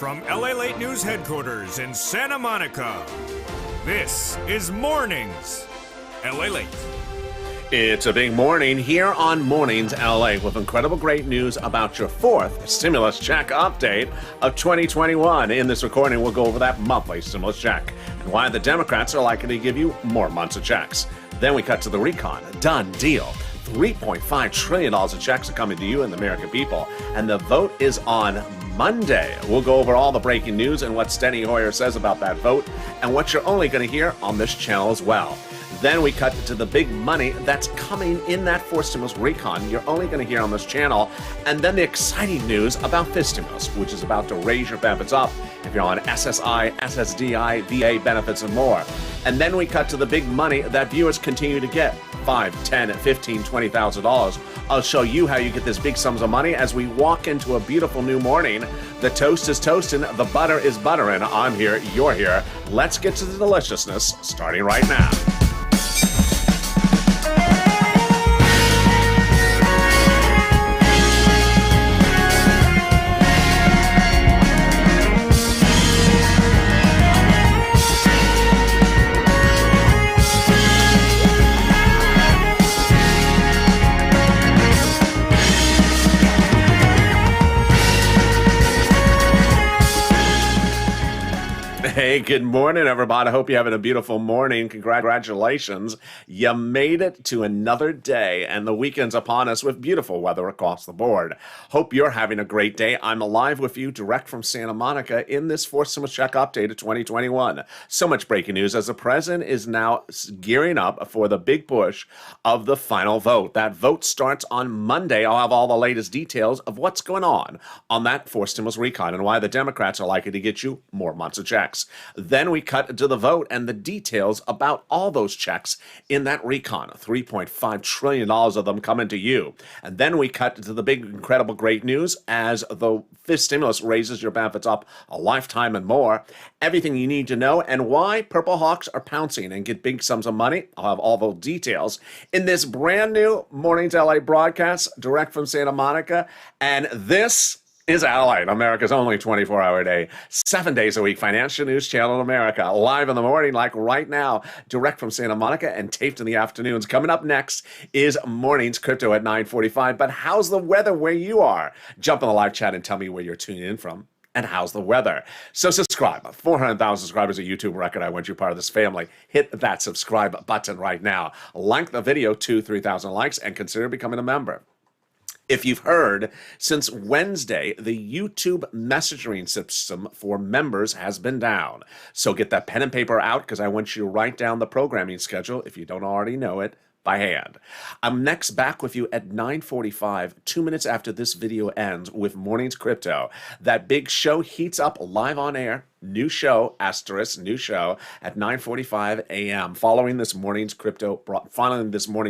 From LALATE News Headquarters in Santa Monica, this is Mornings LALATE. It's a big morning here on Mornings LA with incredible great news about your fourth stimulus check update of 2021. In this recording, we'll go over that monthly stimulus check and why the Democrats are likely to give you more months of checks. Then we cut to the recon. Done deal. $3.5 trillion of checks are coming to you and the American people, and the vote is on Monday. We'll go over all the breaking news and what Steny Hoyer says about that vote and what you're only going to hear on this channel as well. Then we cut to the big money that's coming in that fourth stimulus recon you're only going to hear on this channel, and then the exciting news about fifth stimulus, which is about to raise your benefits up if you're on SSI, SSDI, VA benefits, and more. And then we cut to the big money that viewers continue to get. $5, $10, $15, $20,000. I'll show you how you get this big sums of money as we walk into a beautiful new morning. The toast is toasting, the butter is buttering. I'm here, you're here. Let's get to the deliciousness starting right now. Hey, good morning, everybody. I hope you're having a beautiful morning. Congratulations. You made it to another day, and the weekend's upon us with beautiful weather across the board. Hope you're having a great day. I'm alive with you direct from Santa Monica in this fourth stimulus check update of 2021. So much breaking news as the president is now gearing up for the big push of the final vote. That vote starts on Monday. I'll have all the latest details of what's going on that fourth stimulus recon and why the Democrats are likely to get you more months of checks. Then we cut to the vote and the details about all those checks in that recon. $3.5 trillion of them coming to you. And then we cut to the big, incredible, great news as the fifth stimulus raises your benefits up a lifetime and more. Everything you need to know and why Purple Hawks are pouncing and get big sums of money. I'll have all those details in this brand new Mornings LA broadcast direct from Santa Monica. And this is LA, America's only 24-hour day, 7 days a week financial news channel in America. Live in the morning, like right now, direct from Santa Monica and taped in the afternoons. Coming up next is Mornings Crypto at 9:45. But how's the weather where you are? Jump in the live chat and tell me where you're tuning in from. And how's the weather? So subscribe. 400,000 subscribers, a YouTube record. I want you part of this family. Hit that subscribe button right now. Like the video to 3,000 likes and consider becoming a member. If you've heard, since Wednesday, the YouTube messaging system for members has been down. So get that pen and paper out because I want you to write down the programming schedule, if you don't already know it, by hand. I'm next back with you at 9:45, 2 minutes after this video ends with Mornings Crypto. That big show heats up live on air. New show, asterisk, new show at 9:45 a.m. Following this morning's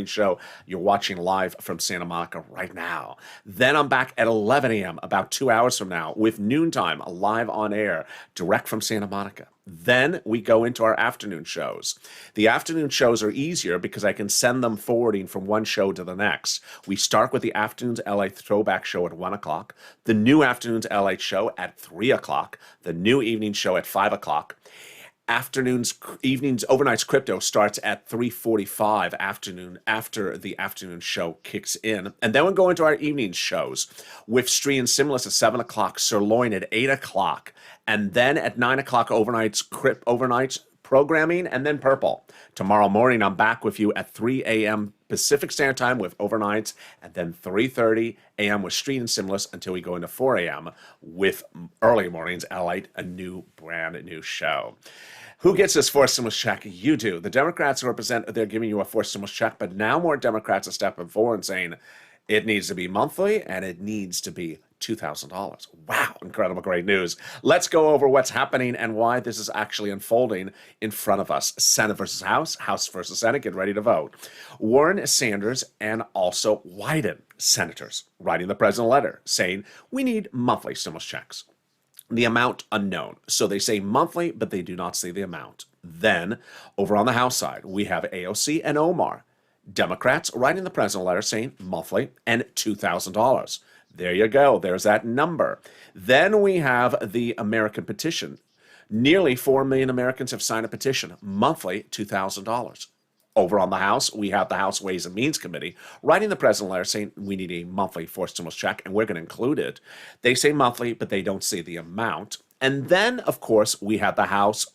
show, you're watching live from Santa Monica right now. Then I'm back at 11 a.m., about 2 hours from now, with Noontime, live on air, direct from Santa Monica. Then we go into our afternoon shows. The afternoon shows are easier because I can send them forwarding from one show to the next. We start with the Afternoons LA Throwback Show at 1 o'clock, the new Afternoons LA Show at 3 o'clock, the new Evening Show at 5 o'clock. Evenings, Overnights Crypto starts at 3:45 afternoon after the afternoon show kicks in. And then we'll go into our evening shows with Stree and Simulus at 7 o'clock, Sirloin at 8 o'clock, and then at 9 o'clock, Overnights programming, and then Purple. Tomorrow morning, I'm back with you at 3 a.m. Pacific Standard Time with Overnights, and then 3:30 a.m. with Street and Simulus until we go into 4 a.m. with Early Mornings LA, a brand new show. Who gets this fourth stimulus check? You do. The Democrats represent, they're giving you a fourth stimulus check, but now more Democrats are stepping forward and saying it needs to be monthly and it needs to be $2,000. Wow, incredible, great news. Let's go over what's happening and why this is actually unfolding in front of us. Senate versus House, House versus Senate, get ready to vote. Warren, Sanders, and also Wyden, senators, writing the president a letter saying we need monthly stimulus checks. The amount unknown. So they say monthly, but they do not say the amount. Then, over on the House side, we have AOC and Omar, Democrats writing the president a letter saying monthly and $2,000. There you go. There's that number. Then we have the American petition. Nearly 4 million Americans have signed a petition, monthly $2,000. Over on the House, we have the House Ways and Means Committee writing the president a letter saying we need a monthly forced stimulus check, and we're going to include it. They say monthly, but they don't say the amount. And then, of course, we have the House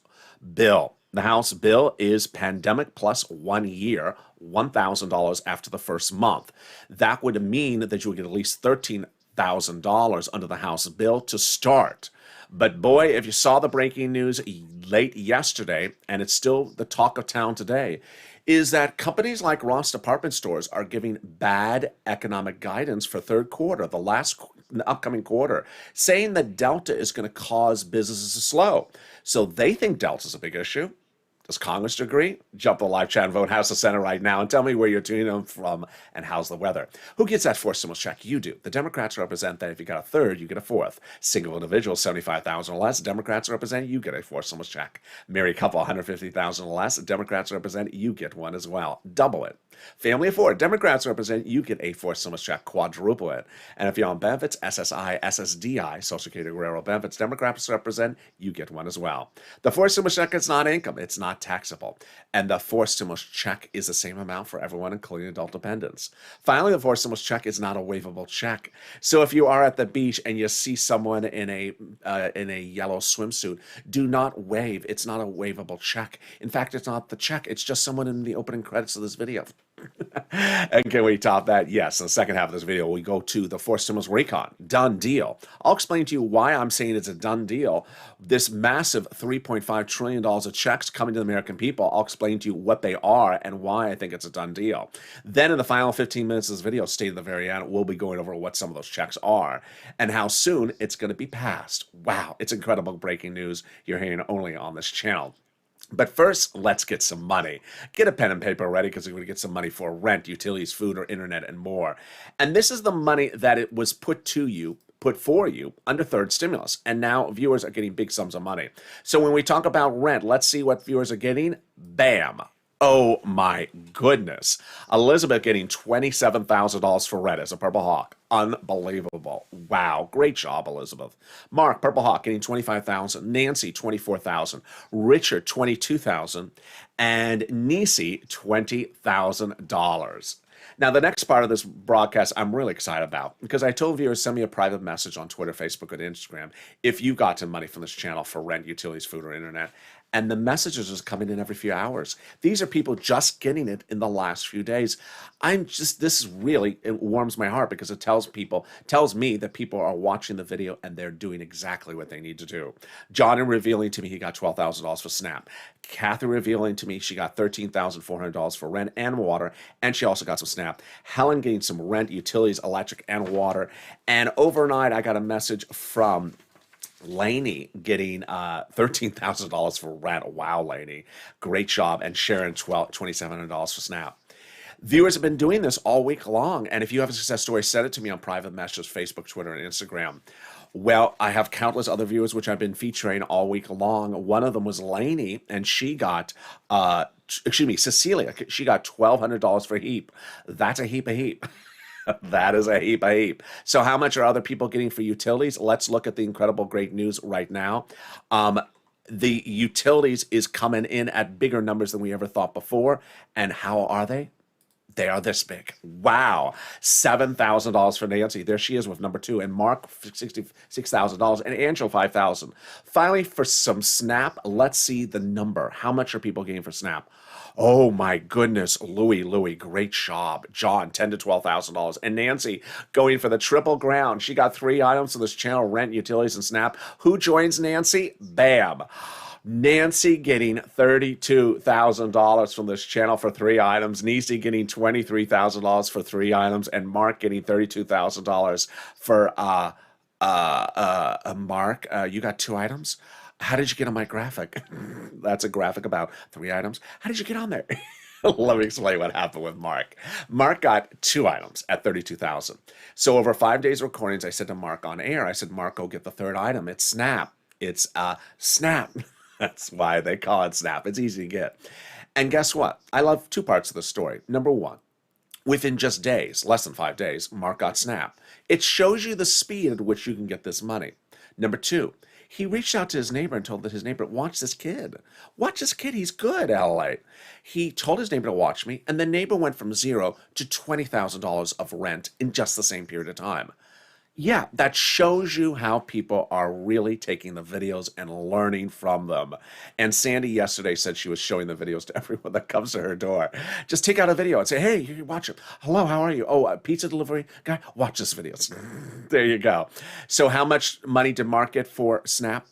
bill. The House bill is pandemic plus 1 year, $1,000 after the first month. That would mean that you would get at least $13,000 under the House bill to start. But boy, if you saw the breaking news late yesterday, and it's still the talk of town today, is that companies like Ross Department Stores are giving bad economic guidance for third quarter, the upcoming quarter, saying that Delta is going to cause businesses to slow. So they think Delta is a big issue. Does Congress agree? Jump the live chat and vote House or Senate right now and tell me where you're tuning in from and how's the weather. Who gets that forced stimulus check? You do. The Democrats represent that if you got a third, you get a fourth. Single individual, 75,000 or less. Democrats represent you get a forced stimulus check. Married couple, 150,000 or less. Democrats represent you get one as well. Double it. Family of four, Democrats represent you get a forced stimulus check. Quadruple it. And if you're on benefits, SSI, SSDI, Social Security Railroad benefits, Democrats represent you get one as well. The forced stimulus check is not income. It's not taxable. And the forced stimulus check is the same amount for everyone, including adult dependents. Finally, the forced stimulus check is not a waivable check. So if you are at the beach and you see someone in a yellow swimsuit, do not wave. It's not a waivable check. In fact, it's not the check. It's just someone in the opening credits of this video. And can we top that? Yes. In the second half of this video, we go to the forced stimulus recon. Done deal. I'll explain to you why I'm saying it's a done deal. This massive $3.5 trillion of checks coming to the American people, I'll explain to you what they are and why I think it's a done deal. Then in the final 15 minutes of this video, stay to the very end, we'll be going over what some of those checks are and how soon it's going to be passed. Wow. It's incredible breaking news you're hearing only on this channel. But first, let's get some money. Get a pen and paper ready because we're going to get some money for rent, utilities, food, or internet, and more. And this is the money that it was put for you under third stimulus. And now viewers are getting big sums of money. So when we talk about rent, let's see what viewers are getting. Bam. Oh my goodness. Elizabeth getting $27,000 for rent as a Purple Hawk. Unbelievable. Wow. Great job, Elizabeth. Mark, Purple Hawk, getting $25,000. Nancy, $24,000. Richard, $22,000. And Nisi, $20,000. Now, the next part of this broadcast I'm really excited about because I told viewers send me a private message on Twitter, Facebook, and Instagram if you got some money from this channel for rent, utilities, food, or internet. And the messages is coming in every few hours. These are people just getting it in the last few days. It warms my heart because it tells me that people are watching the video and they're doing exactly what they need to do. John revealing to me he got $12,000 for SNAP. Kathy revealing to me she got $13,400 for rent and water, and she also got some SNAP. Helen getting some rent, utilities, electric, and water. And overnight, I got a message from Lainey getting $13,000 for rent. Wow, Lainey. Great job. And Sharon, $2,700 for SNAP. Viewers have been doing this all week long. And if you have a success story, send it to me on private messages, Facebook, Twitter, and Instagram. Well, I have countless other viewers which I've been featuring all week long. One of them was Lainey, and she got, Cecilia. She got $1,200 for HEAP. That's a heap. That is a heap. So how much are other people getting for utilities? Let's look at the incredible great news right now. The utilities is coming in at bigger numbers than we ever thought before. And how are they? They are this big. Wow. $7,000 for Nancy. There she is with number 2. And Mark, $66,000. And Angela, $5,000. Finally, for some SNAP, let's see the number. How much are people getting for SNAP? Oh my goodness, Louie, great job. John, $10,000 to $12,000. And Nancy going for the triple ground. She got 3 items for this channel, rent, utilities, and SNAP. Who joins Nancy? Bam. Nancy getting $32,000 from this channel for 3 items. Nisi getting $23,000 for 3 items. And Mark getting $32,000 for, Mark, you got 2 items? How did you get on my graphic? That's a graphic about 3 items. How did you get on there? Let me explain what happened with Mark. Mark got 2 items at $32,000. So over 5 days of recordings, I said to Mark on air, I said, Mark, go get the 3rd item. It's SNAP. It's SNAP. That's why they call it SNAP. It's easy to get. And guess what? I love 2 parts of the story. Number 1, Within just days, less than 5 days, Mark got SNAP. It shows you the speed at which you can get this money. Number two, he reached out to his neighbor and told that his neighbor, watch this kid. Watch this kid, he's good, LA. He told his neighbor to watch me, and the neighbor went from zero to $20,000 of rent in just the same period of time. Yeah, that shows you how people are really taking the videos and learning from them. And Sandy yesterday said she was showing the videos to everyone that comes to her door. Just take out a video and say, hey, you watch it. Hello, how are you? Oh, a pizza delivery guy? Watch this video. There you go. So how much money did Mark get for SNAP?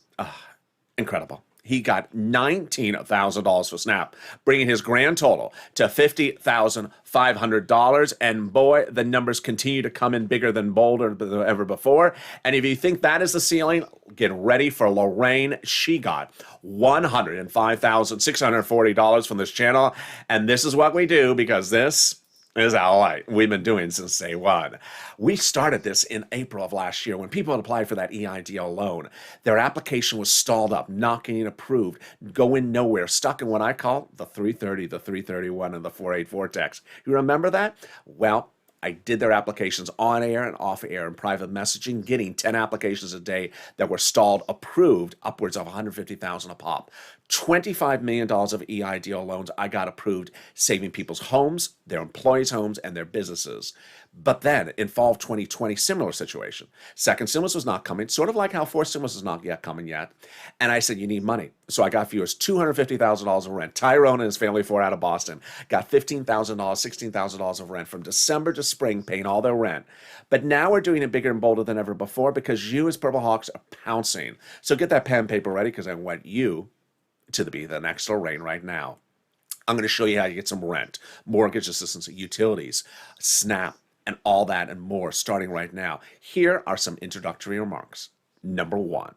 Incredible. He got $19,000 for SNAP, bringing his grand total to $50,500. And boy, the numbers continue to come in bigger than bolder than ever before. And if you think that is the ceiling, get ready for Lorraine. She got $105,640 from this channel. And this is what we do, because this is LALATE. We've been doing since day one. We started this in April of last year when people had applied for that EIDL loan. Their application was stalled up, not getting approved, going nowhere, stuck in what I call the 330, the 331, and the 48 vortex. You remember that? Well, I did their applications on air and off air and private messaging, getting 10 applications a day that were stalled, approved, upwards of $150,000 a pop. $25 million of EIDL loans I got approved, saving people's homes, their employees' homes, and their businesses. But then, in fall of 2020, similar situation. Second stimulus was not coming, sort of like how fourth stimulus is not yet coming yet. And I said, you need money. So I got viewers $250,000 of rent. Tyrone and his family, 4 out of Boston, got $15,000, $16,000 of rent from December to spring, paying all their rent. But now we're doing it bigger and bolder than ever before, because you as Purple Hawks are pouncing. So get that pen and paper ready, because I want you to be the next Lorraine right now. I'm going to show you how you get some rent, mortgage assistance, utilities, SNAP, and all that and more starting right now. Here are some introductory remarks. Number one,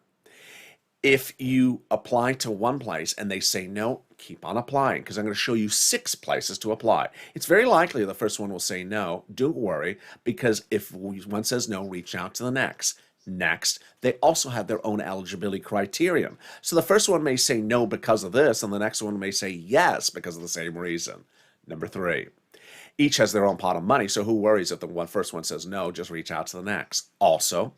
if you apply to one place and they say no, keep on applying, because I'm going to show you 6 places to apply. It's very likely the first one will say no. Don't worry, because if one says no, reach out to the next. Next, they also have their own eligibility criterion. So the first one may say no because of this, and the next one may say yes because of the same reason. Number 3, each has their own pot of money, so who worries if the first one says no? Just reach out to the next. Also,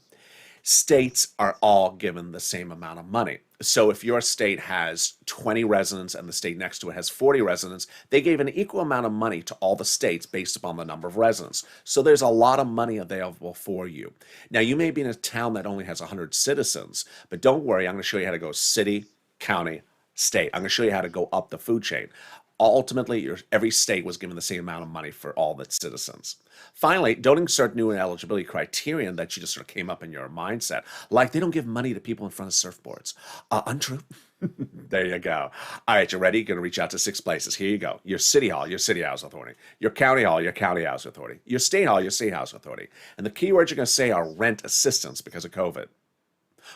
states are all given the same amount of money. So if your state has 20 residents and the state next to it has 40 residents, they gave an equal amount of money to all the states based upon the number of residents. So there's a lot of money available for you. Now, you may be in a town that only has 100 citizens, but don't worry, I'm going to show you how to go city, county, state. I'm going to show you how to go up the food chain. Ultimately, every state was given the same amount of money for all its citizens. Finally, don't insert new eligibility criterion that you just sort of came up in your mindset. Like they don't give money to people in front of surfboards. Untrue. There you go. All right, you ready? You're going to reach out to 6 places. Here you go. Your city hall, your city house authority. Your county hall, your county house authority. Your state hall, your state house authority. And the keywords you're going to say are rent assistance because of COVID.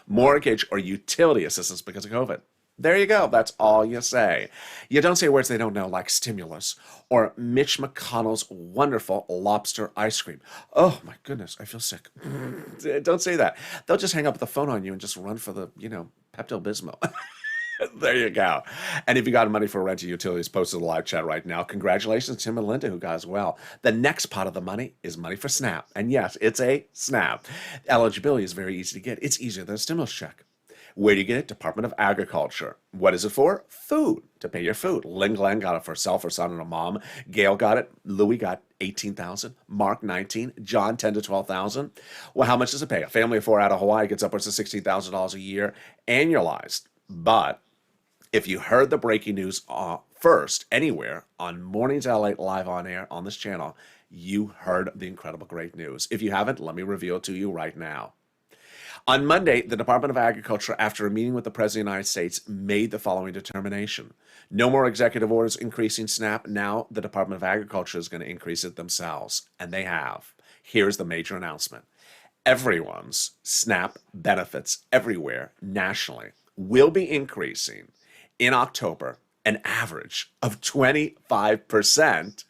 Mortgage or utility assistance because of COVID. There you go. That's all you say. You don't say words they don't know, like stimulus or Mitch McConnell's wonderful lobster ice cream. Oh, my goodness, I feel sick. Don't say that. They'll just hang up the phone on you and just run for the, Pepto-Bismol. There you go. And if you got money for rent or utilities, post to the live chat right now. Congratulations, Tim and Linda, who got as well. The next pot of the money is money for SNAP. And yes, it's a SNAP. Eligibility is very easy to get. It's easier than a stimulus check. Where do you get it? Department of Agriculture. What is it for? Food, to pay your food. Lynn Glenn got it for herself, her son, and her mom. Gail got it. Louie got $18,000. Mark, $19,000. John, $10,000 to $12,000. Well, how much does it pay? A family of 4 out of Hawaii gets upwards of $16,000 a year, annualized. But if you heard the breaking news first, anywhere, on Mornings LALATE live on air on this channel, you heard the incredible great news. If you haven't, let me reveal it to you right now. On Monday, the Department of Agriculture, after a meeting with the President of the United States, made the following determination. No more executive orders increasing SNAP. Now the Department of Agriculture is going to increase it themselves, and they have. Here's the major announcement. Everyone's SNAP benefits everywhere nationally will be increasing in October an average of 25%,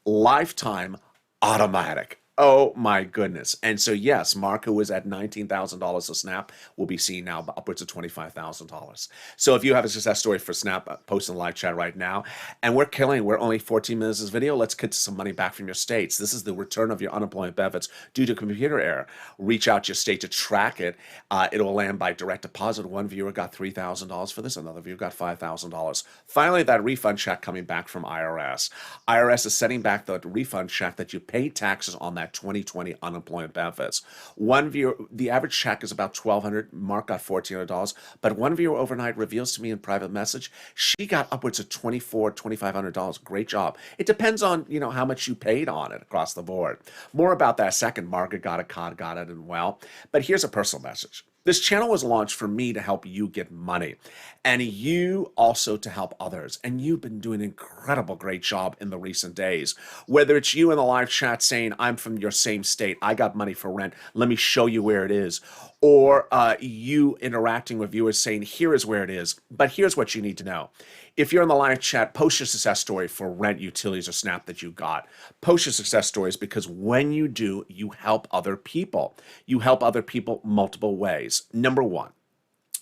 lifetime automatic. Oh my goodness. And so, yes, Mark, who was at $19,000 a Snap, will be seeing now upwards of $25,000. So if you have a success story for Snap, post in the live chat right now. And we're killing, we're only 14 minutes this video. Let's get to some money back from your states. This is the return of your unemployment benefits due to computer error. Reach out to your state to track it. It'll land by direct deposit. One viewer got $3,000 for this. Another viewer got $5,000. Finally, that refund check coming back from IRS. IRS is sending back the refund check that you paid taxes on that 2020 unemployment benefits. One viewer, the average check is about $1,200. Mark got $1,400, but one viewer overnight reveals to me in private message she got upwards of $2,400, $2,500. Great job. It depends on how much you paid on it across the board. More about that second. Margaret got it, Cod got it, and well. But here's a personal message. This channel was launched for me to help you get money and you also to help others. And you've been doing an incredible, great job in the recent days. Whether it's you in the live chat saying, I'm from your same state, I got money for rent, let me show you where it is. Or you interacting with viewers saying, here is where it is, but here's what you need to know. If you're in the live chat, post your success story for rent, utilities, or SNAP that you got. Post your success stories because when you do, you help other people. You help other people multiple ways. Number one,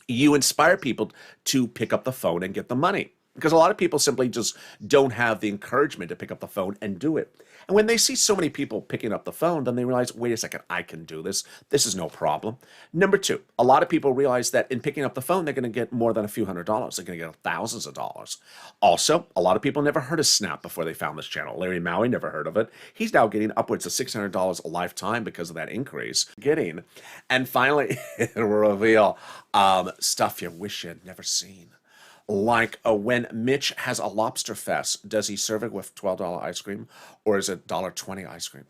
you inspire people to pick up the phone and get the money. Because a lot of people simply just don't have the encouragement to pick up the phone and do it. And when they see so many people picking up the phone, then they realize, wait a second, I can do this. This is no problem. Number two, a lot of people realize that in picking up the phone, they're going to get more than a few $100s. They're going to get thousands of dollars. Also, a lot of people never heard of Snap before they found this channel. Larry Maui never heard of it. He's now getting upwards of $600 a lifetime because of that increase. And finally, it'll reveal stuff you wish you had never seen. Like when Mitch has a lobster fest, does he serve it with $12 ice cream or is it $1.20 ice cream?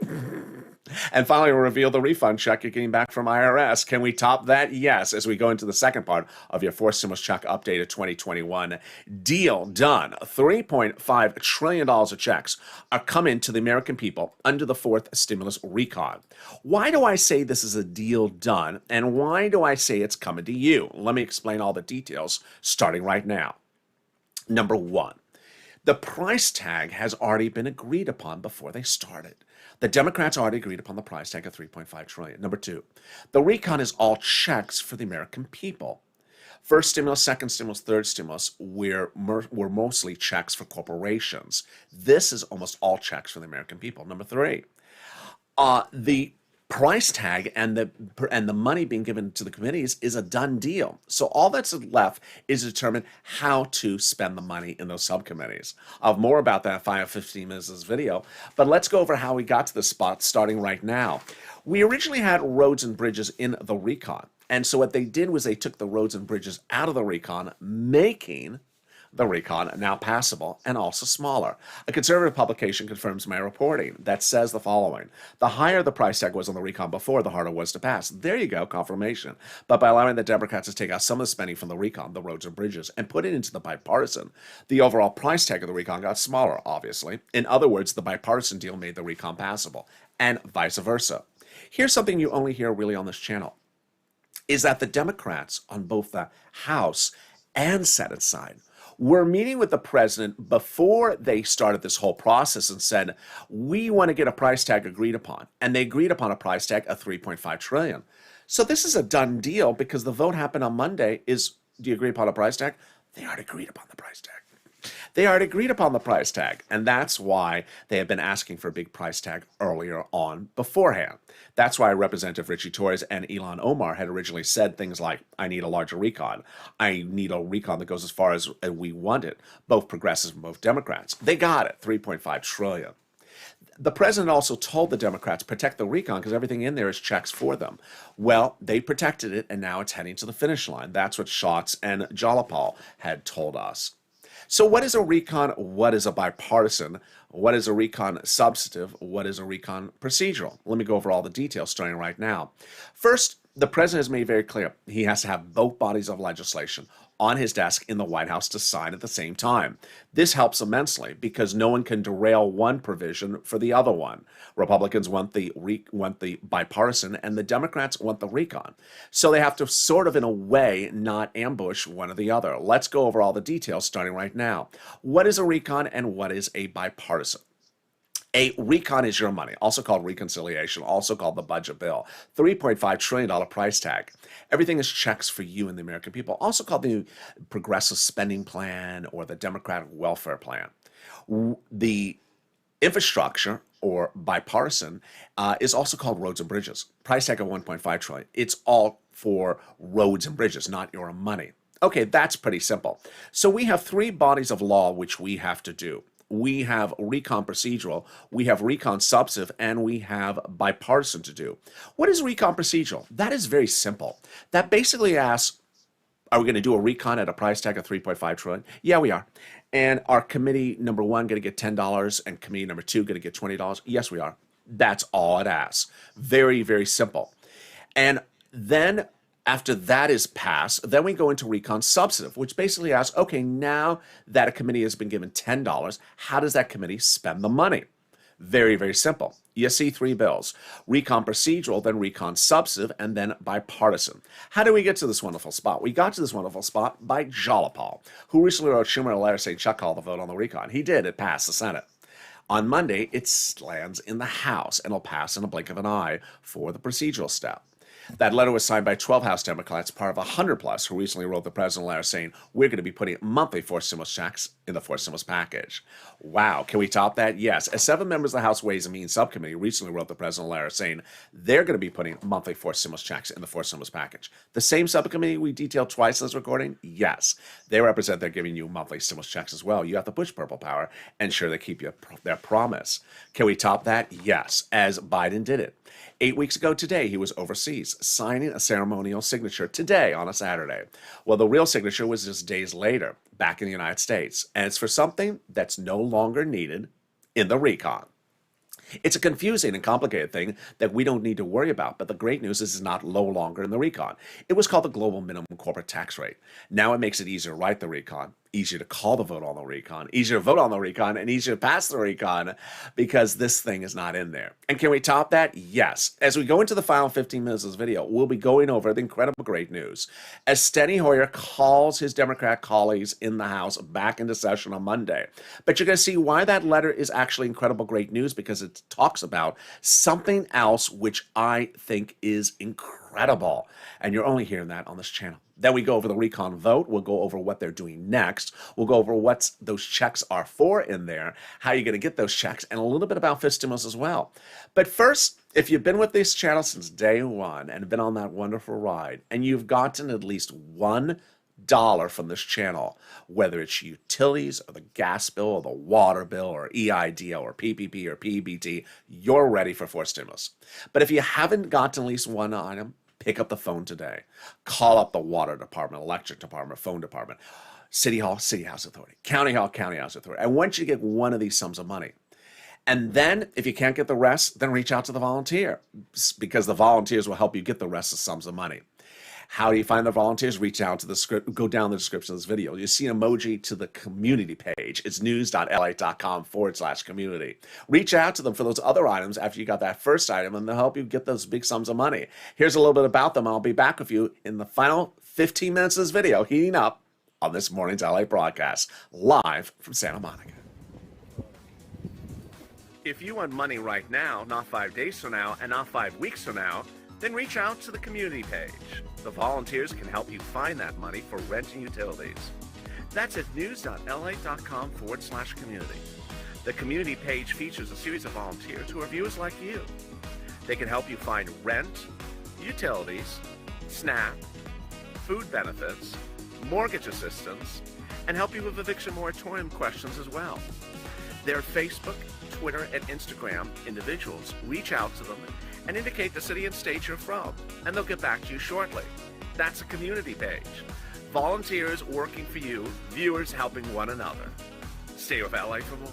And finally, we'll reveal the refund check you're getting back from IRS. Can we top that? Yes, as we go into the second part of your fourth stimulus check update of 2021. Deal done. $3.5 trillion of checks are coming to the American people under the fourth stimulus recon. Why do I say this is a deal done? And why do I say it's coming to you? Let me explain all the details starting right now. Number one, the price tag has already been agreed upon before they started. The Democrats already agreed upon the price tag of $3.5 trillion. Number two, the recon is all checks for the American people. First stimulus, second stimulus, third stimulus were mostly checks for corporations. This is almost all checks for the American people. Number three, the price tag and the money being given to the committees is a done deal. So all that's left is to determine how to spend the money in those subcommittees. I'll have more about that in 5 or 15 minutes of this video, but let's go over how we got to this spot starting right now. We originally had roads and bridges in the recon. And so what they did was they took the roads and bridges out of the recon, making the recon now passable and also smaller. A conservative publication confirms my reporting that says the following: the higher the price tag was on the recon before, the harder it was to pass. There you go, confirmation. But by allowing the Democrats to take out some of the spending from the recon, the roads and bridges, and put it into the bipartisan, the overall price tag of the recon got smaller, obviously. In other words, the bipartisan deal made the recon passable, and vice versa. Here's something you only hear really on this channel, is that the Democrats on both the House and Senate side were meeting with the president before they started this whole process and said, we want to get a price tag agreed upon. And they agreed upon a price tag of $3.5 trillion. So this is a done deal because the vote happened on Monday. Do you agree upon a price tag? They already agreed upon the price tag. They already agreed upon the price tag, and that's why they have been asking for a big price tag earlier on beforehand. That's why Representative Richie Torres and Ilhan Omar had originally said things like, I need a larger recon. I need a recon that goes as far as we want it, both progressives and both Democrats. They got it, $3.5 trillion. The president also told the Democrats, protect the recon because everything in there is checks for them. Well, they protected it, and now it's heading to the finish line. That's what Schatz and Jalapal had told us. So what is a recon? What is a bipartisan? What is a recon substantive? What is a recon procedural? Let me go over all the details starting right now. First, the president has made very clear he has to have both bodies of legislation on his desk in the White House to sign at the same time. This helps immensely because no one can derail one provision for the other one. Republicans want the bipartisan and the Democrats want the recon. So they have to sort of, in a way, not ambush one or the other. Let's go over all the details starting right now. What is a recon and what is a bipartisan? A recon is your money, also called reconciliation, also called the budget bill. $3.5 trillion price tag. Everything is checks for you and the American people, also called the Progressive Spending Plan or the Democratic Welfare Plan. The infrastructure, or bipartisan, is also called roads and bridges. Price tag of $1.5 trillion. It's all for roads and bridges, not your money. Okay, that's pretty simple. So we have three bodies of law which we have to do. We have recon procedural, we have recon substantive, and we have bipartisan to do. What is recon procedural? That is very simple. That basically asks, are we going to do a recon at a price tag of $3.5 trillion? Yeah, we are. And are committee number one going to get $10 and committee number two going to get $20? Yes, we are. That's all it asks. Very, very simple. And then after that is passed, then we go into recon substantive, which basically asks, okay, now that a committee has been given $10, how does that committee spend the money? Very, very simple. You see three bills: recon procedural, then recon substantive, and then bipartisan. How do we get to this wonderful spot? We got to this wonderful spot by Jalopal, who recently wrote Schumer a letter saying Chuck called the vote on the recon. He did. It passed the Senate. On Monday, it lands in the House, and it'll pass in a blink of an eye for the procedural step. That letter was signed by 12 House Democrats, part of 100 plus, who recently wrote the president a letter saying, we're going to be putting monthly forced stimulus checks in the forced stimulus package. Wow, can we top that? Yes. As 7 members of the House Ways and Means Subcommittee recently wrote the president a letter saying they're going to be putting monthly forced stimulus checks in the forced stimulus package. The same subcommittee we detailed twice in this recording? Yes. They represent they're giving you monthly stimulus checks as well. You have to push purple power and ensure they keep their promise. Can we top that? Yes, as Biden did it. 8 weeks ago today, he was overseas signing a ceremonial signature today on a Saturday. Well, the real signature was just days later, back in the United States. And it's for something that's no longer needed in the recon. It's a confusing and complicated thing that we don't need to worry about, but the great news is it's not no longer in the recon. It was called the global minimum corporate tax rate. Now it makes it easier to write the recon, easier to call the vote on the recon, easier to vote on the recon, and easier to pass the recon because this thing is not in there. And can we top that? Yes. As we go into the final 15 minutes of this video, we'll be going over the incredible great news. As Steny Hoyer calls his Democrat colleagues in the House back into session on Monday. But you're going to see why that letter is actually incredible great news, because it talks about something else which I think is incredible. And you're only hearing that on this channel. Then we go over the recon vote. We'll go over what they're doing next. We'll go over what those checks are for in there, how you're going to get those checks, and a little bit about fist stimulus as well. But first, if you've been with this channel since day one and been on that wonderful ride, and you've gotten at least $1 from this channel, whether it's utilities or the gas bill or the water bill or EIDL or PPP or PBT, you're ready for forced stimulus. But if you haven't gotten at least one item, pick up the phone today. Call up the water department, electric department, phone department, city hall, city house authority, county hall, county house authority. I want you to get one of these sums of money. And then if you can't get the rest, then reach out to the volunteer, because the volunteers will help you get the rest of sums of money. How do you find the volunteers? Reach out to the script, go down the description of this video. You see an emoji to the community page. It's news.lalate.com/community. Reach out to them for those other items after you got that first item, and they'll help you get those big sums of money. Here's a little bit about them. I'll be back with you in the final 15 minutes of this video, heating up on this morning's LA broadcast, live from Santa Monica. If you want money right now, not 5 days from now, and not 5 weeks from now, then reach out to the community page. The volunteers can help you find that money for rent and utilities. That's at news.lalate.com/community. The community page features a series of volunteers who are viewers like you. They can help you find rent, utilities, SNAP, food benefits, mortgage assistance, and help you with eviction moratorium questions as well. Their Facebook, Twitter, and Instagram individuals reach out to them and indicate the city and state you're from, and they'll get back to you shortly. That's a community page. Volunteers working for you, viewers helping one another. Stay with LA for more.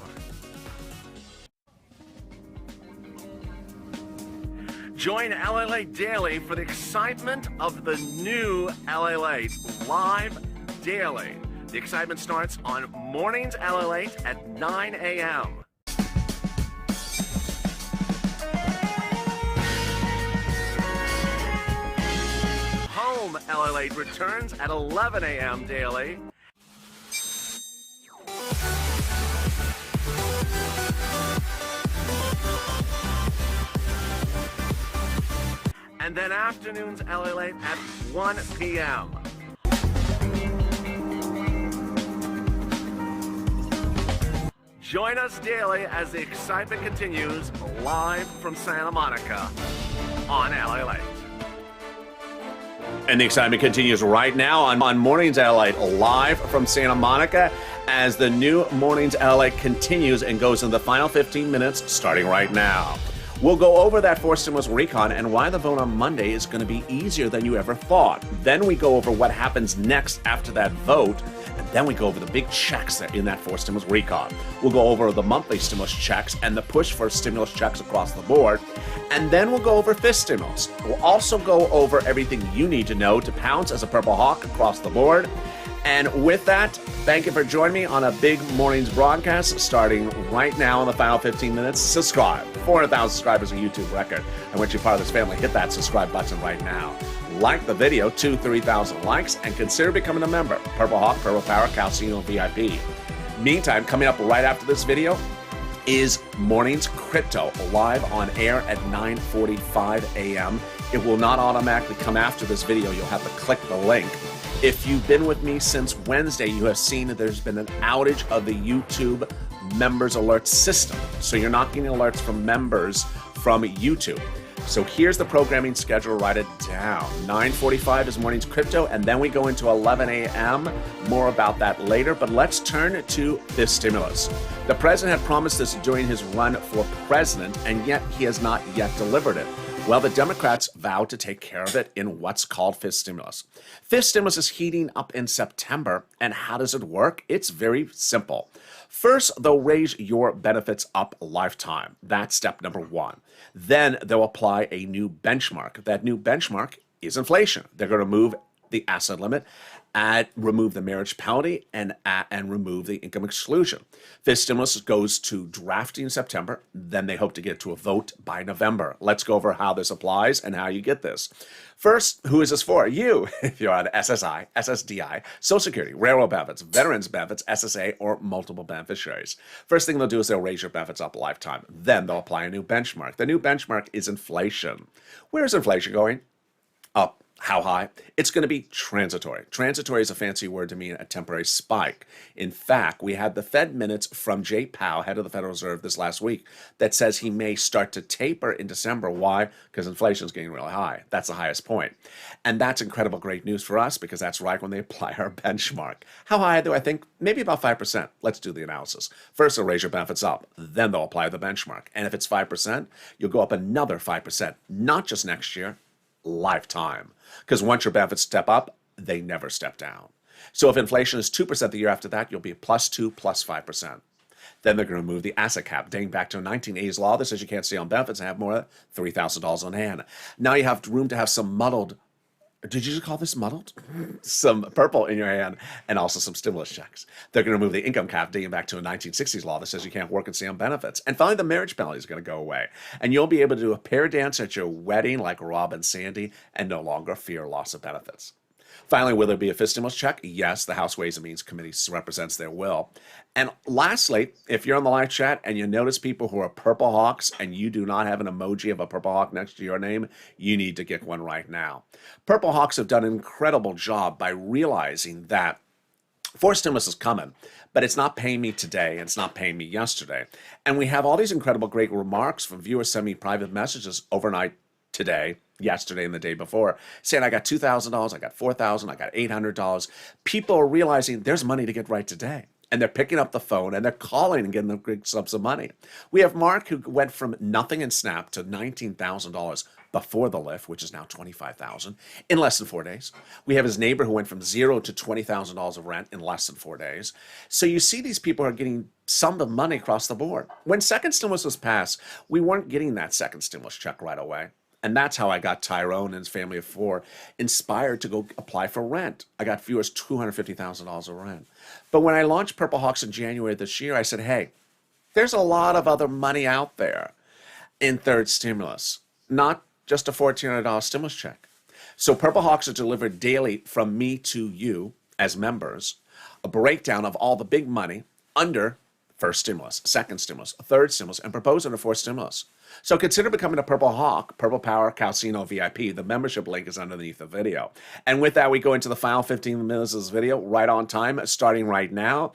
Join LALATE Daily for the excitement of the new LALATE live daily. The excitement starts on mornings LALATE at 9 a.m. Home LALATE returns at 11 a.m. daily. and then afternoons LALATE at 1 p.m. Join us daily as the excitement continues live from Santa Monica on LALATE. And the excitement continues right now on Mornings LALATE, live from Santa Monica, as the new Mornings LALATE continues and goes in the final 15 minutes, starting right now. We'll go over that forced stimulus recon and why the vote on Monday is going to be easier than you ever thought. Then we go over what happens next after that vote, and then we go over the big checks that in that forced stimulus recon. We'll go over the monthly stimulus checks and the push for stimulus checks across the board, and then we'll go over fifth stimulus. We'll also go over everything you need to know to pounce as a Purple Hawk across the board. And with that, thank you for joining me on a big morning's broadcast starting right now in the final 15 minutes. Subscribe. 400,000 subscribers, a YouTube record. And once you're part of this family, hit that subscribe button right now. Like the video, 3,000 likes, and consider becoming a member. Purple Hawk, Purple Power, Calcino VIP. Meantime, coming up right after this video is Mornings Crypto, live on air at 9:45 a.m. It will not automatically come after this video. You'll have to click the link. If you've been with me since Wednesday, you have seen that there's been an outage of the YouTube members alert system. So you're not getting alerts from members from YouTube. So here's the programming schedule. Write it down. 9:45 is Mornings Crypto, and then we go into 11 a.m. More about that later, but let's turn to this stimulus. The president had promised this during his run for president, and yet he has not yet delivered it. Well, the Democrats vowed to take care of it in what's called fifth stimulus. Fifth stimulus is heating up in September, and how does it work? It's very simple. First, they'll raise your benefits up a lifetime. That's step number one. Then they'll apply a new benchmark. That new benchmark is inflation. They're going to move the asset limit, remove the marriage penalty, and remove the income exclusion. Fifth stimulus goes to drafting in September. Then they hope to get to a vote by November. Let's go over how this applies and how you get this. First, who is this for? You, if you're on SSI, SSDI, Social Security, railroad benefits, veterans benefits, SSA, or multiple beneficiaries. First thing they'll do is they'll raise your benefits up a lifetime. Then they'll apply a new benchmark. The new benchmark is inflation. Where is inflation going? Up. How high? It's going to be transitory. Transitory is a fancy word to mean a temporary spike. In fact, we had the Fed minutes from Jay Powell, head of the Federal Reserve, this last week that says he may start to taper in December. Why? Because inflation is getting really high. That's the highest point. And that's incredible great news for us because that's right when they apply our benchmark. How high do I think? Maybe about 5%. Let's do the analysis. First, they'll raise your benefits up. Then they'll apply the benchmark. And if it's 5%, you'll go up another 5%, not just next year, lifetime. Because once your benefits step up, they never step down. So if inflation is 2% the year after that, you'll be plus 2, plus 5%. Then they're going to move the asset cap, dating back to a 1980s law that says you can't stay on benefits and have more than $3,000 on hand. Now you have room to have some muddled, did you just call this muddled? Some purple in your hand, and also some stimulus checks. They're going to move the income cap dating back to a 1960s law that says you can't work and stay on benefits. And finally, the marriage penalty is going to go away. And you'll be able to do a pair dance at your wedding like Rob and Sandy and no longer fear loss of benefits. Finally, will there be a fifth stimulus check? Yes, the House Ways and Means Committee represents their will. And lastly, if you're on the live chat and you notice people who are Purple Hawks and you do not have an emoji of a Purple Hawk next to your name, you need to get one right now. Purple Hawks have done an incredible job by realizing that forced stimulus is coming, but it's not paying me today and it's not paying me yesterday. And we have all these incredible great remarks from viewers send me private messages overnight today, yesterday, and the day before, saying I got $2,000, I got $4,000, I got $800. People are realizing there's money to get right today. And they're picking up the phone and they're calling and getting them big sums of money. We have Mark who went from nothing in Snap to $19,000 before the lift, which is now $25,000 in less than 4 days. We have his neighbor who went from $0 to $20,000 of rent in less than 4 days. So you see these people are getting some of money across the board. When second stimulus was passed, we weren't getting that second stimulus check right away. And that's how I got Tyrone and his family of 4 inspired to go apply for rent. I got viewers $250,000 of rent. But when I launched Purple Hawks in January this year, I said, hey, there's a lot of other money out there in third stimulus, not just a $1,400 stimulus check. So Purple Hawks are delivered daily from me to you as members, a breakdown of all the big money under First stimulus, second stimulus, third stimulus, and proposing a fourth stimulus. So consider becoming a Purple Hawk, Purple Power Calcino VIP. The membership link is underneath the video. And with that, we go into the final 15 minutes of this video, right on time, starting right now.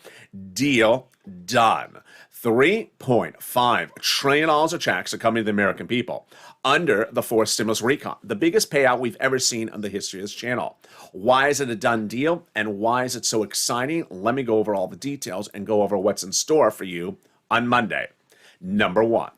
Deal done. $3.5 trillion of checks are coming to the American people under the fourth stimulus recon, the biggest payout we've ever seen in the history of this channel. Why is it a done deal, and why is it so exciting? Let me go over all the details and go over what's in store for you on Monday. Number one,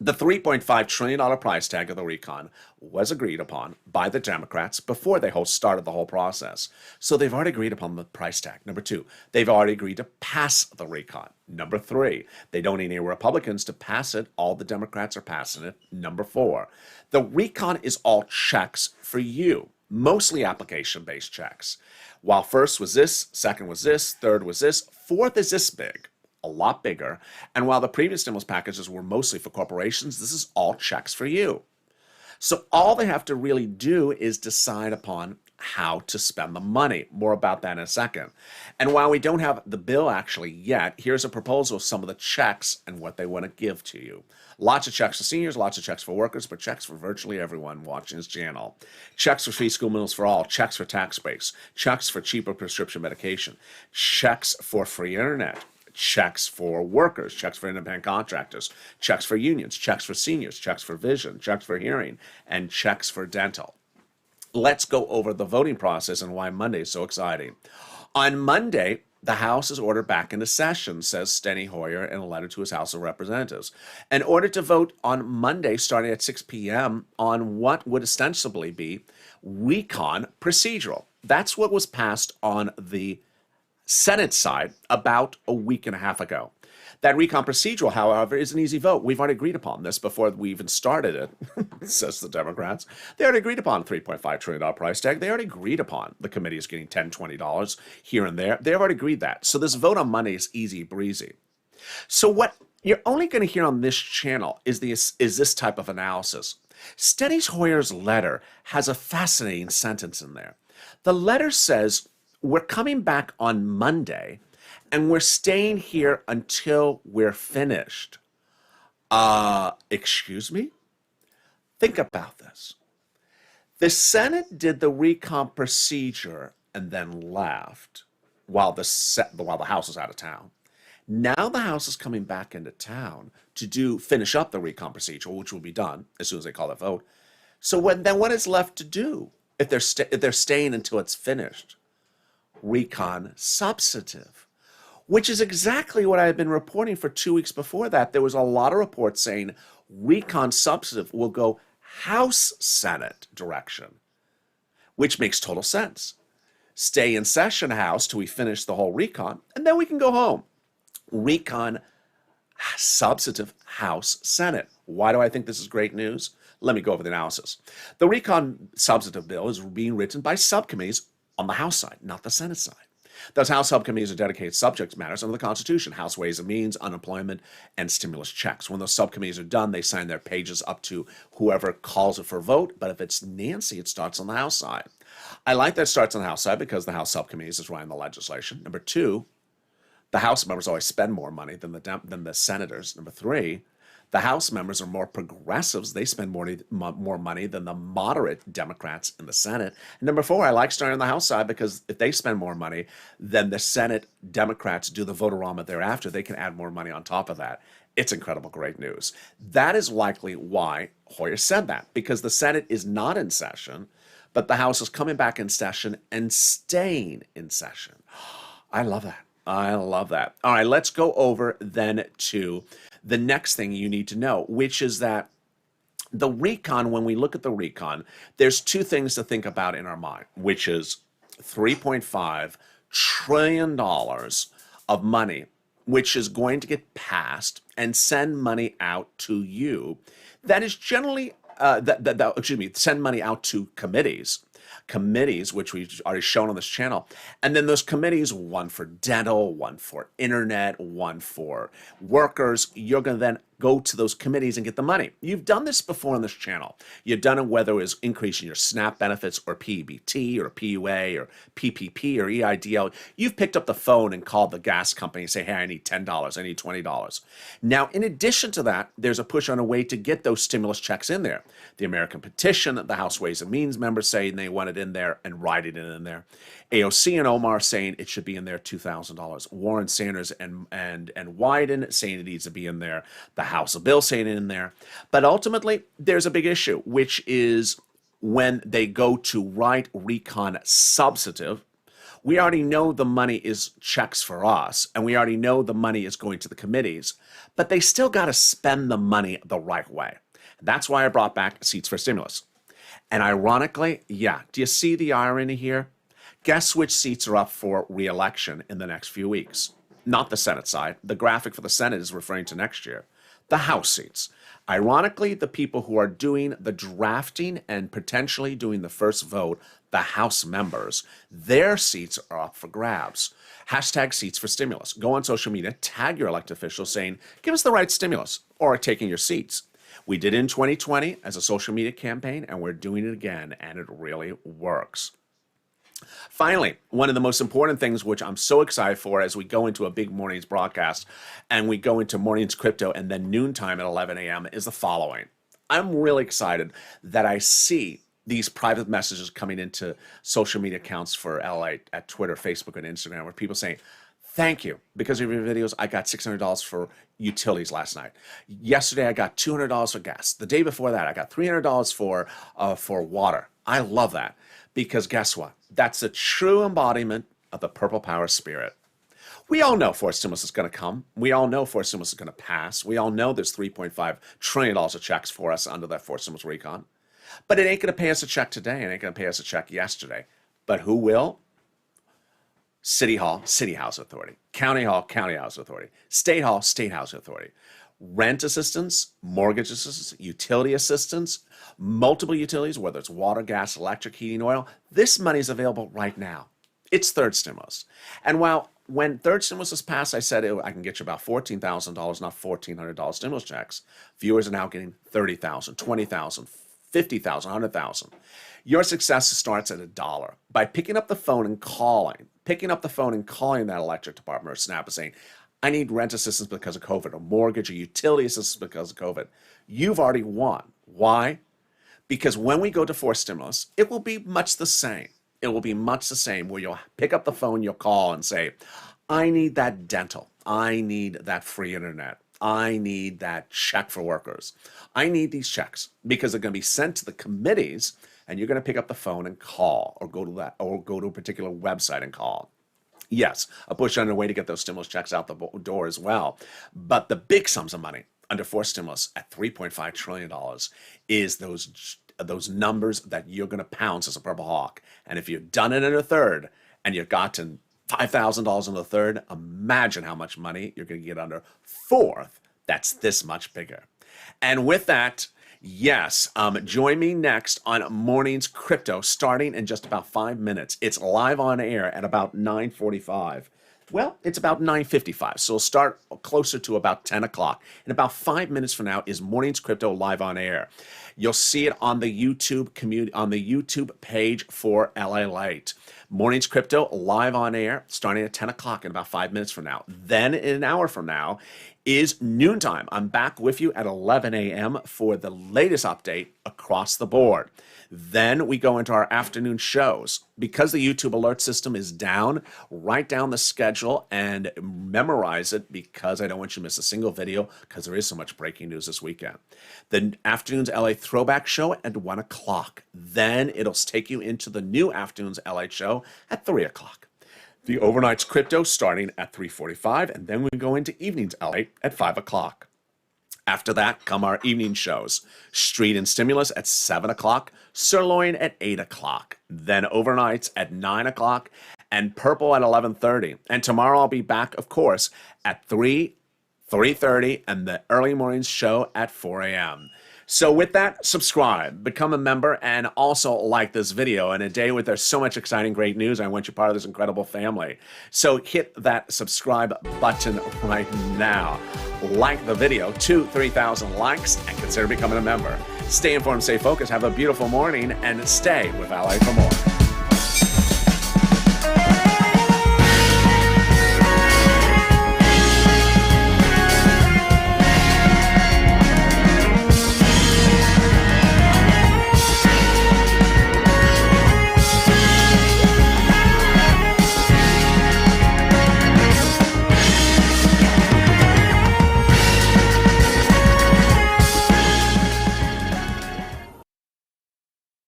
the $3.5 trillion price tag of the recon was agreed upon by the Democrats before they started the whole process. So they've already agreed upon the price tag. Number two, they've already agreed to pass the recon. Number three, they don't need any Republicans to pass it. All the Democrats are passing it. Number four, the recon is all checks for you, mostly application-based checks. While first was this, second was this, third was this, fourth is this big. A lot bigger. And while the previous stimulus packages were mostly for corporations, this is all checks for you. So all they have to really do is decide upon how to spend the money. More about that in a second. And while we don't have the bill actually yet, here's a proposal of some of the checks and what they want to give to you. Lots of checks for seniors, lots of checks for workers, but checks for virtually everyone watching this channel. Checks for free school meals for all, checks for tax breaks, checks for cheaper prescription medication, checks for free internet, checks for workers, checks for independent contractors, checks for unions, checks for seniors, checks for vision, checks for hearing, and checks for dental. Let's go over the voting process and why Monday is so exciting. On Monday, the House is ordered back into session, says Steny Hoyer in a letter to his House of Representatives, in order to vote on Monday starting at 6 p.m. on what would ostensibly be recon procedural. That's what was passed on the Senate side about a week and a half ago. That recon procedural, however, is an easy vote. We've already agreed upon this before we even started it, says the Democrats. They already agreed upon a $3.5 trillion price tag. They already agreed upon the committee is getting $10, $20 here and there. They've already agreed that. So this vote on Monday is easy breezy. So what you're only going to hear on this channel is this type of analysis. Steny Hoyer's letter has a fascinating sentence in there. The letter says, we're coming back on Monday, and we're staying here until we're finished. Excuse me? Think about this. The Senate did the recon procedure and then left while the House was out of town. Now the House is coming back into town to finish up the recon procedure, which will be done as soon as they call the vote. So then what is left to do if they're staying until it's finished? Recon substantive, which is exactly what I had been reporting for 2 weeks before that. There was a lot of reports saying recon substantive will go House Senate direction, which makes total sense. Stay in session, House, till we finish the whole recon, and then we can go home. Recon substantive, House Senate. Why do I think this is great news? Let me go over the analysis. The recon substantive bill is being written by subcommittees on the House side, not the Senate side. Those House subcommittees are dedicated subject matters under the Constitution, House Ways and Means, unemployment, and stimulus checks. When those subcommittees are done, they sign their pages up to whoever calls it for a vote, but if it's Nancy, it starts on the House side. I like that it starts on the House side because the House subcommittees is writing the legislation. Number two, the House members always spend more money than the senators. Number three, the House members are more progressives. They spend more money than the moderate Democrats in the Senate. And number four, I like starting on the House side because if they spend more money than the Senate Democrats do the vote-a-rama thereafter, they can add more money on top of that. It's incredible, great news. That is likely why Hoyer said that, because the Senate is not in session, but the House is coming back in session and staying in session. I love that. I love that. All right, let's go over then to the next thing you need to know, which is that the recon, when we look at the recon, there's two things to think about in our mind, which is $3.5 trillion of money, which is going to get passed and send money out to you. That is generally, send money out to committees, which we've already shown on this channel. And then those committees, one for dental, one for internet, one for workers, you're going to then go to those committees and get the money. You've done this before on this channel. You've done it whether it was increasing your SNAP benefits or PBT or PUA or PPP or EIDL. You've picked up the phone and called the gas company and say, hey, I need $10, I need $20. Now, in addition to that, there's a push on a way to get those stimulus checks in there. The American Petition, the House Ways and Means members saying they want it in there and writing it in there. AOC and Omar saying it should be in there $2,000. Warren, Sanders, and Wyden saying it needs to be in there. The House of Bill saying it in there. But ultimately, there's a big issue, which is when they go to write recon substantive. We already know the money is checks for us, and we already know the money is going to the committees, but they still got to spend the money the right way. That's why I brought back Seats for Stimulus. And ironically, yeah, do you see the irony here? Guess which seats are up for re-election in the next few weeks? Not the Senate side. The graphic for the Senate is referring to next year. The House seats. Ironically, the people who are doing the drafting and potentially doing the first vote, the House members, their seats are up for grabs. Hashtag Seats for Stimulus. Go on social media, tag your elected officials saying, give us the right stimulus, or taking your seats. We did it in 2020 as a social media campaign, and we're doing it again, and it really works. Finally, one of the most important things, which I'm so excited for as we go into a big morning's broadcast and we go into morning's crypto and then noontime at 11 a.m. is the following. I'm really excited that I see these private messages coming into social media accounts for LALATE at Twitter, Facebook, and Instagram where people saying, thank you. Because of your videos, I got $600 for utilities last night. Yesterday, I got $200 for gas. The day before that, I got $300 for water. I love that because guess what? That's a true embodiment of the Purple Power spirit. We all know fourth stimulus is going to come. We all know fourth stimulus is going to pass. We all know there's $3.5 trillion of checks for us under that fourth stimulus recon. But it ain't going to pay us a check today. It ain't going to pay us a check yesterday. But who will? City Hall, City House Authority. County Hall, County House Authority. State Hall, State House Authority. Rent assistance, mortgage assistance, utility assistance, multiple utilities, whether it's water, gas, electric, heating, oil. This money is available right now. It's third stimulus. And when third stimulus was passed, I said I can get you about $14,000, not $1,400 stimulus checks. Viewers are now getting $30,000, $20,000, $50,000, $100,000. Your success starts at $1 by picking up the phone and calling that electric department or SNAP and saying, I need rent assistance because of COVID, or mortgage or utility assistance because of COVID. You've already won. Why? Because when we go to fourth stimulus, it will be much the same. It will be much the same where you'll pick up the phone, you'll call and say, I need that dental. I need that free internet. I need that check for workers. I need these checks because they're going to be sent to the committees and you're going to pick up the phone and call or go to a particular website and call. Yes, a push underway to get those stimulus checks out the door as well. But the big sums of money under fourth stimulus at $3.5 trillion is those numbers that you're going to pounce as a purple hawk. And if you've done it in a third and you've gotten $5,000 in the third, imagine how much money you're going to get under fourth. That's this much bigger. And with that, yes, join me next on Morning's Crypto starting in just about 5 minutes. It's live on air at about 9:45. Well, it's about 9:55, so we'll start closer to about 10 o'clock. In about 5 minutes from now is Morning's Crypto live on air. You'll see it on the YouTube page for LALATE. Morning's Crypto live on air starting at 10 o'clock in about 5 minutes from now. Then in an hour from now is noontime. I'm back with you at 11 a.m. for the latest update across the board. Then we go into our afternoon shows. Because the YouTube alert system is down, write down the schedule and memorize it because I don't want you to miss a single video because there is so much breaking news this weekend. The afternoon's LA Throwback Show at 1 o'clock. Then it'll take you into the new afternoon's LA show at 3 o'clock. The overnight's crypto starting at 3:45, and then we go into evening's LA at 5 o'clock. After that come our evening shows. Street and Stimulus at 7 o'clock, Sirloin at 8 o'clock, then overnights at 9 o'clock, and Purple at 11:30. And tomorrow I'll be back, of course, at 3:30, and the early mornings show at 4 a.m. So with that, subscribe, become a member, and also like this video. In a day where there's so much exciting, great news, I want you part of this incredible family. So hit that subscribe button right now. Like the video, 2,000-3,000 likes, and consider becoming a member. Stay informed, stay focused, have a beautiful morning, and stay with LA for more.